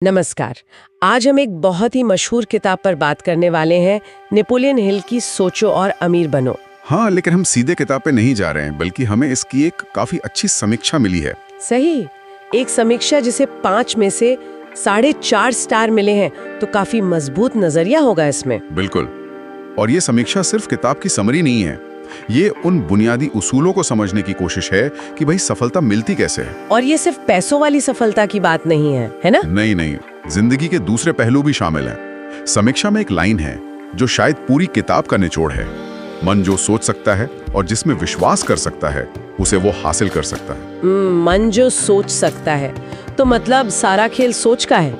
नमस्कार। आज हम एक बहुत ही मशहूर किताब पर बात करने वाले हैं, नेपोलियन हिल की सोचो और अमीर बनो। हाँ, लेकिन हम सीधे किताब पे नहीं जा रहे हैं, बल्कि हमें इसकी एक काफी अच्छी समीक्षा मिली है। सही, एक समीक्षा जिसे 5 में से 4.5 स्टार मिले हैं, तो काफी मजबूत नजरिया होगा इसमें। बिल्कुल। और ये समीक्षा सिर्फ किताब की समरी नहीं है, ये उन बुनियादी उसूलों को समझने की कोशिश है कि भाई सफलता मिलती कैसे है। और ये सिर्फ पैसों वाली सफलता की बात नहीं है ना? नहीं, जिंदगी के दूसरे पहलू भी शामिल हैं। समीक्षा में एक लाइन है जो शायद पूरी किताब का निचोड़ है। मन जो सोच सकता है और जिसमें विश्वास कर सकता है, उसे वो हासिल कर सकता है। मन जो सोच सकता है, तो मतलब सारा खेल सोच का है।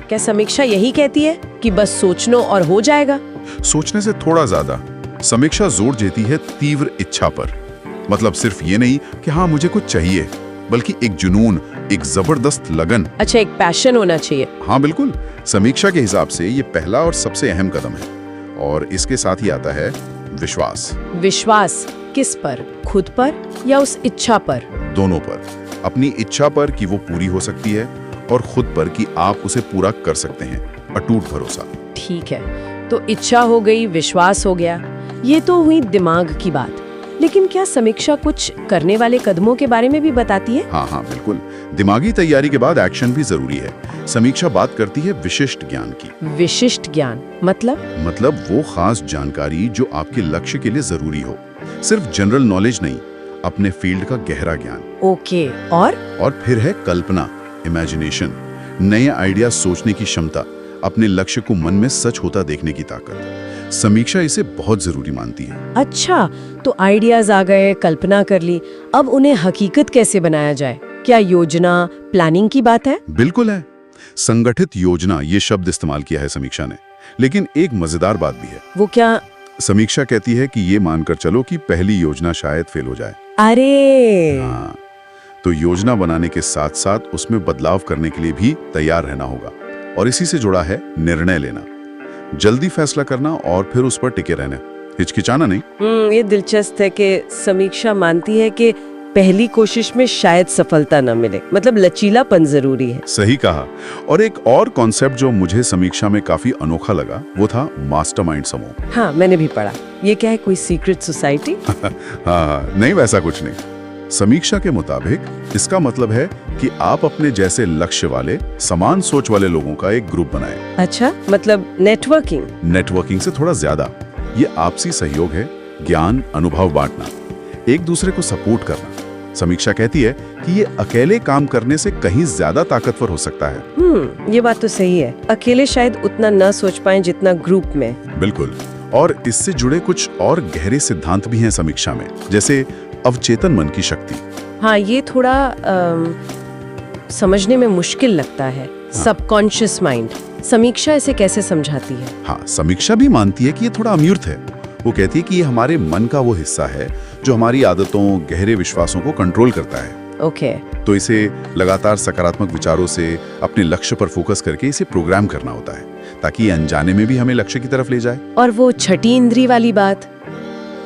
क्या समीक्षा यही कहती है कि बस सोचनो और हो जाएगा? सोचने से थोड़ा ज्यादा। समीक्षा जोर देती है तीव्र इच्छा पर। मतलब सिर्फ ये नहीं कि हाँ मुझे कुछ चाहिए, बल्कि एक जुनून, एक जबरदस्त लगन। अच्छा, एक पैशन होना चाहिए। हाँ बिल्कुल। समीक्षा के हिसाब से ये पहला और सबसे अहम कदम है। और इसके साथ ही आता है विश्वास। विश्वास किस पर? खुद पर या उस इच्छा पर? दोनों पर। अपनी इच्छा पर कि वो पूरी हो सकती है, और खुद पर कि आप उसे पूरा कर सकते हैं। अटूट भरोसा। ठीक है, तो इच्छा हो गई, विश्वास हो गया, ये तो हुई दिमाग की बात। लेकिन क्या समीक्षा कुछ करने वाले कदमों के बारे में भी बताती है? हाँ बिल्कुल। दिमागी तैयारी के बाद एक्शन भी जरूरी है। समीक्षा बात करती है विशिष्ट ज्ञान की। विशिष्ट ज्ञान मतलब वो खास जानकारी जो आपके लक्ष्य के लिए जरूरी हो। सिर्फ जनरल नॉलेज नहीं, अपने फील्ड का गहरा ज्ञान। ओके, और फिर है कल्पना, इमेजिनेशन, नए आइडिया सोचने की क्षमता, अपने लक्ष्य को मन में सच होता देखने की ताकत। समीक्षा इसे बहुत जरूरी मानती है। अच्छा, तो आइडियाज आ गए, कल्पना कर ली, अब उन्हें हकीकत कैसे बनाया जाए? क्या योजना, प्लानिंग की बात है? बिल्कुल है। संगठित योजना ये शब्द इस्तेमाल किया है समीक्षा ने। लेकिन एक मजेदार बात भी है। वो क्या? समीक्षा कहती है कि ये मानकर चलो कि पहली योजना शायद फेल हो जाए। अरे हाँ, तो योजना बनाने के साथ साथ उसमें बदलाव करने के लिए भी तैयार रहना होगा। और इसी से जुड़ा है निर्णय लेना, जल्दी फैसला करना और फिर उस पर टिके रहना, हिचकिचाना नहीं। ये दिलचस्प है कि समीक्षा मानती है कि पहली कोशिश में शायद सफलता न मिले, मतलब लचीलापन जरूरी है। सही कहा। और एक और कॉन्सेप्ट जो मुझे समीक्षा में काफी अनोखा लगा, वो था मास्टरमाइंड समूह। हाँ, मैंने भी पढ़ा। ये क्या है, कोई सीक्रेट सोसाइटी? हाँ, नहीं, वैसा कुछ नहीं। समीक्षा के मुताबिक इसका मतलब है कि आप अपने जैसे लक्ष्य वाले, समान सोच वाले लोगों का एक ग्रुप बनाएं। अच्छा, मतलब नेटवर्किंग से थोड़ा ज्यादा। ये आपसी सहयोग है, ज्ञान, अनुभव बांटना, एक दूसरे को सपोर्ट करना। समीक्षा कहती है कि ये अकेले काम करने से कहीं ज्यादा ताकतवर हो सकता है। ये बात तो सही है। अकेले शायद उतना न सोच पाए जितना ग्रुप में। बिल्कुल। और इससे जुड़े कुछ और गहरे सिद्धांत भी हैं समीक्षा में, जैसे अवचेतन मन की शक्ति। हाँ, ये थोड़ा समझने में मुश्किल लगता है। सबकॉन्शियस माइंड, समीक्षा इसे कैसे समझाती है? हाँ, समीक्षा भी मानती है कि ये थोड़ा अमूर्त है। वो कहती है कि ये हमारे मन का वो हिस्सा है जो हमारी आदतों, गहरे विश्वासों को कंट्रोल करता है। ओके। तो इसे लगातार सकारात्मक विचारों से अपने लक्ष्य पर फोकस करके इसे प्रोग्राम करना होता है, ताकि ये अनजाने में भी हमें लक्ष्य की तरफ ले जाए। और वो छठी इंद्री वाली बात,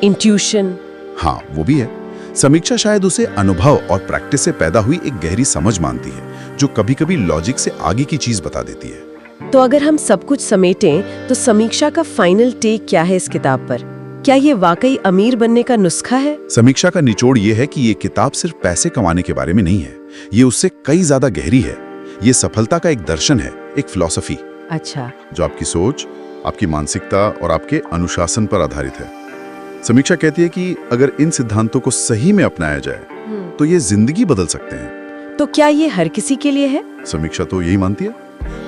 इंट्यूशन। हाँ, वो भी है। समीक्षा शायद उसे अनुभव और प्रैक्टिस से पैदा हुई एक गहरी समझ मानती है, जो कभी कभी लॉजिक से आगे की चीज बता देती है। तो अगर हम सब कुछ समेटें, तो समीक्षा का फाइनल टेक क्या है इस किताब पर? क्या ये वाकई अमीर बनने का नुस्खा है? समीक्षा का निचोड़ ये है कि ये किताब सिर्फ पैसे कमाने के बारे में नहीं है, ये उससे कई ज्यादा गहरी है। ये सफलता का एक दर्शन है, एक फिलॉसफी। अच्छा। जो आपकी सोच, आपकी मानसिकता और आपके अनुशासन पर आधारित है। समीक्षा कहती है कि अगर इन सिद्धांतों को सही में अपनाया जाए, तो ये जिंदगी बदल सकते हैं। तो क्या ये हर किसी के लिए है? समीक्षा तो यही मानती है।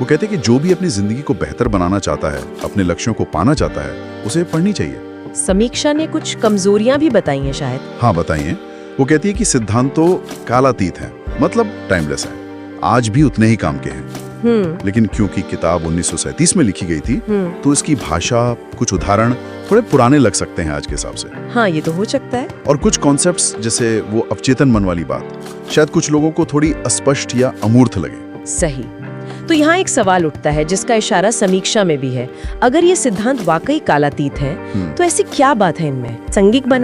वो कहते हैं कि जो भी अपनी जिंदगी को बेहतर बनाना चाहता है, अपने लक्ष्यों को पाना चाहता है, उसे पढ़नी चाहिए। समीक्षा ने कुछ कमजोरियां भी बताई हैं शायद। हाँ, बताइए। वो कहती है कि सिद्धांत तो कालातीत हैं, मतलब टाइमलेस हैं, आज भी उतने ही काम के हैं। लेकिन क्योंकि किताब 1937 में लिखी गई थी, तो इसकी भाषा, कुछ उदाहरण थोड़े पुराने लग सकते हैं आज के हिसाब से। हाँ, ये तो हो सकता है। और कुछ कॉन्सेप्ट्स, जैसे वो अवचेतन मन वाली बात, शायद कुछ लोगों को थोड़ी अस्पष्ट या अमूर्त लगे। सही। तो यहाँ एक सवाल उठता है जिसका इशारा समीक्षा में भी है। अगर ये सिद्धांत वाकई कालातीत है, तो ऐसी क्या बात है इनमें? संगीत बना